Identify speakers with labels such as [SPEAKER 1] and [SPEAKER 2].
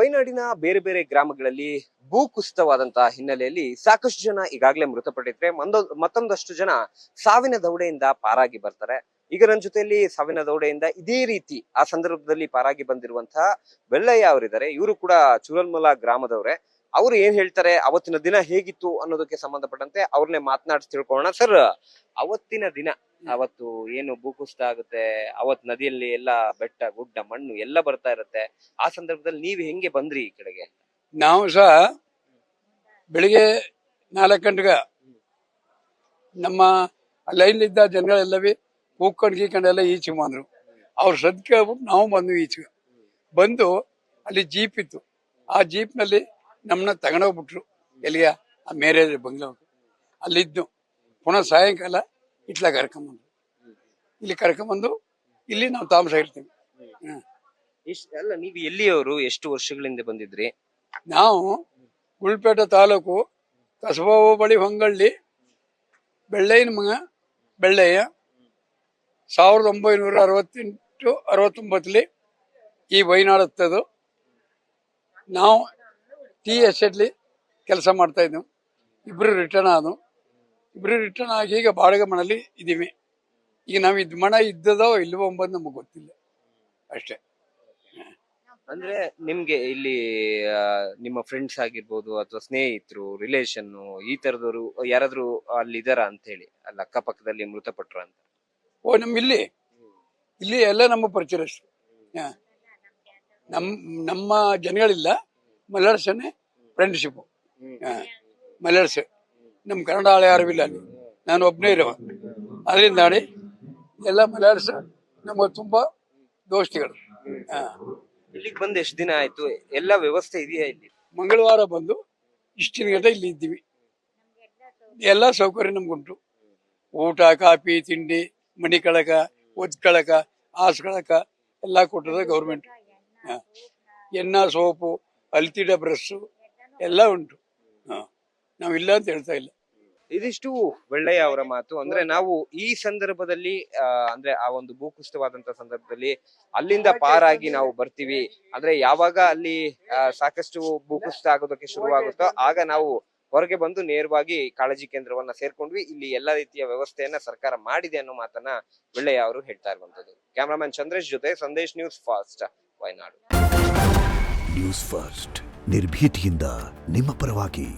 [SPEAKER 1] ವಯನಾಡಿನ ಬೇರೆ ಬೇರೆ ಗ್ರಾಮಗಳಲ್ಲಿ ಭೂಕುಸಿತವಾದಂತಹ ಹಿನ್ನೆಲೆಯಲ್ಲಿ ಸಾಕಷ್ಟು ಜನ ಈಗಾಗಲೇ ಮೃತಪಟ್ಟಿದ್ರೆ ಮತ್ತೊಂದಷ್ಟು ಜನ ಸಾವಿನ ದೌಡೆಯಿಂದ ಪಾರಾಗಿ ಬರ್ತಾರೆ. ಈಗ ನನ್ನ ಜೊತೆಯಲ್ಲಿ ಸಾವಿನ ದೌಡೆಯಿಂದ ಇದೇ ರೀತಿ ಆ ಸಂದರ್ಭದಲ್ಲಿ ಪಾರಾಗಿ ಬಂದಿರುವಂತಹ ಬೆಳ್ಳಯ್ಯ ಅವರಿದ್ದಾರೆ. ಇವರು ಕೂಡ ಚುರಲ್ಮಲ ಗ್ರಾಮದವರೇ. ಅವ್ರು ಏನ್ ಹೇಳ್ತಾರೆ, ಅವತ್ತಿನ ದಿನ ಹೇಗಿತ್ತು ಅನ್ನೋದಕ್ಕೆ ಸಂಬಂಧಪಟ್ಟಂತೆ ಅವ್ರನ್ನೇ ಮಾತನಾಡಿಸಿ ತಿಳ್ಕೊಳ್ಳೋಣ. ಸರ್, ಅವತ್ತಿನ ದಿನ, ಅವತ್ತು ಏನು ಭೂಕುಸಿತ ಆಗುತ್ತೆ, ಅವತ್ ನದಿಯಲ್ಲಿ ಎಲ್ಲ ಬೆಟ್ಟ ಗುಡ್ಡ ಮಣ್ಣು ಎಲ್ಲ ಬರ್ತಾ ಇರುತ್ತೆ. ಆ ಸಂದರ್ಭದಲ್ಲಿ ನೀವ್ ಹೆಂಗೆ ಬಂದ್ರಿ ಈ ಕಡೆಗೆ?
[SPEAKER 2] ನಾವು ಸಹ ಬೆಳಿಗ್ಗೆ 4 ಗಂಟೆಗೆ ನಮ್ಮ ಲೈನ್ಲಿದ್ದ ಜನಗಳೆಲ್ಲವೇ ಕೂತ್ಕೊಂಡು ಈಚೆ ಬಂದ್ರು. ಅವ್ರ ಸದ್ ಕೇಳ್ಬಿಟ್ಟು ನಾವು ಬಂದ್ವಿ. ಈಚೆಗೆ ಬಂದು ಅಲ್ಲಿ ಜೀಪ್ ಇತ್ತು. ಆ ಜೀಪ್ನಲ್ಲಿ ನಮ್ಮನ್ನ ತಗೊಂಡೋಗ್ಬಿಟ್ರು. ಎಲ್ಲಿಯ ಆ ಮೇರೆ ಬಂಗ್ಲ ಅಲ್ಲಿದ್ದು ಪುನಃ ಸಾಯಂಕಾಲ ಇಟ್ಲಾಗ ಕರ್ಕೊಂಬಂದು ಇಲ್ಲಿ ಕರ್ಕೊಂಬಂದು ಇಲ್ಲಿ ನಾವು ತಾಮಸ ಇರ್ತೀವಿ.
[SPEAKER 1] ಅಲ್ಲ, ನೀವು ಎಲ್ಲಿಯವರು? ಎಷ್ಟು ವರ್ಷಗಳಿಂದ ಬಂದಿದ್ರಿ?
[SPEAKER 2] ನಾವು ಗುಳ್ಪೇಟೆ ತಾಲೂಕು ಕಸಬಾ ಹೋಬಳಿ ಹೊಂಗಳ್ಳಿ ಬೆಳ್ಳಯ್ಯನ ಮಗ ಬೆಳ್ಳಯ್ಯ 1968-69 ಈ ವಯನಾಡ್ ಹತ್ತದು. ನಾವು ಟಿ ಎಸ್ಟೇಟ್ಲಿ ಕೆಲಸ ಮಾಡ್ತಾ ಇದ್ದೆವು. ಇಬ್ರು ರಿಟರ್ನ್ ಆದವು. ಇಬ್ರು ರಿಟರ್ನ್ ಆಗಿ ಈಗ ಬಾಡಿಗೆ ಮನೆಯಲ್ಲಿ ಇದೀವಿ. ಈಗ ನಾವು ಮಣ ಇದ್ದದೋ ಇಲ್ವೋ ಎಂಬುದು ನಮಗೆ ಗೊತ್ತಿಲ್ಲ ಅಷ್ಟೇ.
[SPEAKER 1] ಅಂದ್ರೆ ನಿಮ್ಗೆ ಇಲ್ಲಿ ನಿಮ್ಮ ಫ್ರೆಂಡ್ಸ್ ಆಗಿರ್ಬೋದು ಅಥವಾ ಸ್ನೇಹಿತರು, ರಿಲೇಷನ್ ಈ ತರದವರು ಯಾರಾದ್ರೂ ಅಲ್ಲಿ ಇದಾರ ಅಂತ ಹೇಳಿ, ಅಲ್ಲಿ ಅಕ್ಕಪಕ್ಕದಲ್ಲಿ ಮೃತಪಟ್ರ ಅಂತ?
[SPEAKER 2] ಓ, ಇಲ್ಲಿ ಎಲ್ಲ ನಮ್ಮ ಪರಿಚಯಷ್ಟು. ನಮ್ಮ ಜನಗಳಿಲ್ಲ, ಮಲಯಾಳಸನೇ ಫ್ರೆಂಡ್ಶಿಪ್. ಮಲಯಾಳಸ ನಮ್ಮ ಕನ್ನಡ ಆಳ ಯಾರು ಇಲ್ಲ ಅಲ್ಲಿ. ನಾನು ಒಬ್ಬನೇ ಇರುವ. ಅದರಿಂದ ಎಲ್ಲ ಮಲಯಾಳಸ ನಮಗೆ ತುಂಬಾ ದೋಸ್ತಿಗಳು.
[SPEAKER 1] ಇಲ್ಲಿಗೆ ಬಂದು ಎಷ್ಟು ದಿನ ಆಯ್ತು? ಎಲ್ಲ ವ್ಯವಸ್ಥೆ ಇದೆಯಾ ಇಲ್ಲಿ?
[SPEAKER 2] ಮಂಗಳವಾರ ಬಂದು ಇಷ್ಟಿನ ಗಂಟೆ ಇಲ್ಲಿ ಇದ್ದೀವಿ. ಎಲ್ಲ ಸೌಕರ್ಯ ನಮ್ಗುಂಟು. ಊಟ, ಕಾಫಿ, ತಿಂಡಿ, ಮಣಿ ಕಳಕ, ಒದ್ಕಳಕ, ಹಾಸ್ಕಳಕ ಎಲ್ಲ ಕೊಟ್ಟದ ಗೌರ್ಮೆಂಟ್. ಎಣ್ಣ, ಸೋಪು, ಅಲ್ತಿಡ ಬ್ರಷ್ ಎಲ್ಲ ಉಂಟು. ನಾವಿಲ್ಲ ಅಂತ ಹೇಳ್ತಾ ಇಲ್ಲ.
[SPEAKER 1] ಇದಿಷ್ಟು ಬೆಳ್ಳಯ್ಯ ಅವರ ಮಾತು. ಅಂದ್ರೆ ನಾವು ಈ ಸಂದರ್ಭದಲ್ಲಿ ಅಂದ್ರೆ ಆ ಒಂದು ಭೂಕುಸಿತವಾದಂತ ಸಂದರ್ಭದಲ್ಲಿ ಅಲ್ಲಿಂದ ಪಾರಾಗಿ ನಾವು ಬರ್ತೀವಿ. ಅಂದ್ರೆ ಯಾವಾಗ ಅಲ್ಲಿ ಸಾಕಷ್ಟು ಭೂಕುಸಿತ ಆಗೋದಕ್ಕೆ ಶುರುವಾಗುತ್ತೋ ಆಗ ನಾವು ಹೊರಗೆ ಬಂದು ನೇರವಾಗಿ ಕಾಳಜಿ ಕೇಂದ್ರವನ್ನ ಸೇರ್ಕೊಂಡ್ವಿ. ಇಲ್ಲಿ ಎಲ್ಲಾ ರೀತಿಯ ವ್ಯವಸ್ಥೆಯನ್ನ ಸರ್ಕಾರ ಮಾಡಿದೆ ಅನ್ನೋ ಮಾತನ್ನ ಬೆಳ್ಳಯ್ಯ ಅವರು ಹೇಳ್ತಾ ಇರುವಂತದ್ದು. ಕ್ಯಾಮರಾಮನ್ ಚಂದ್ರೇಶ್ ಜೊತೆ Sandesh, news first, Wayanad.
[SPEAKER 3] News first, ನಿರ್ಭೀತಿಯಿಂದ ನಿಮ್ಮ ಪರವಾಗಿ.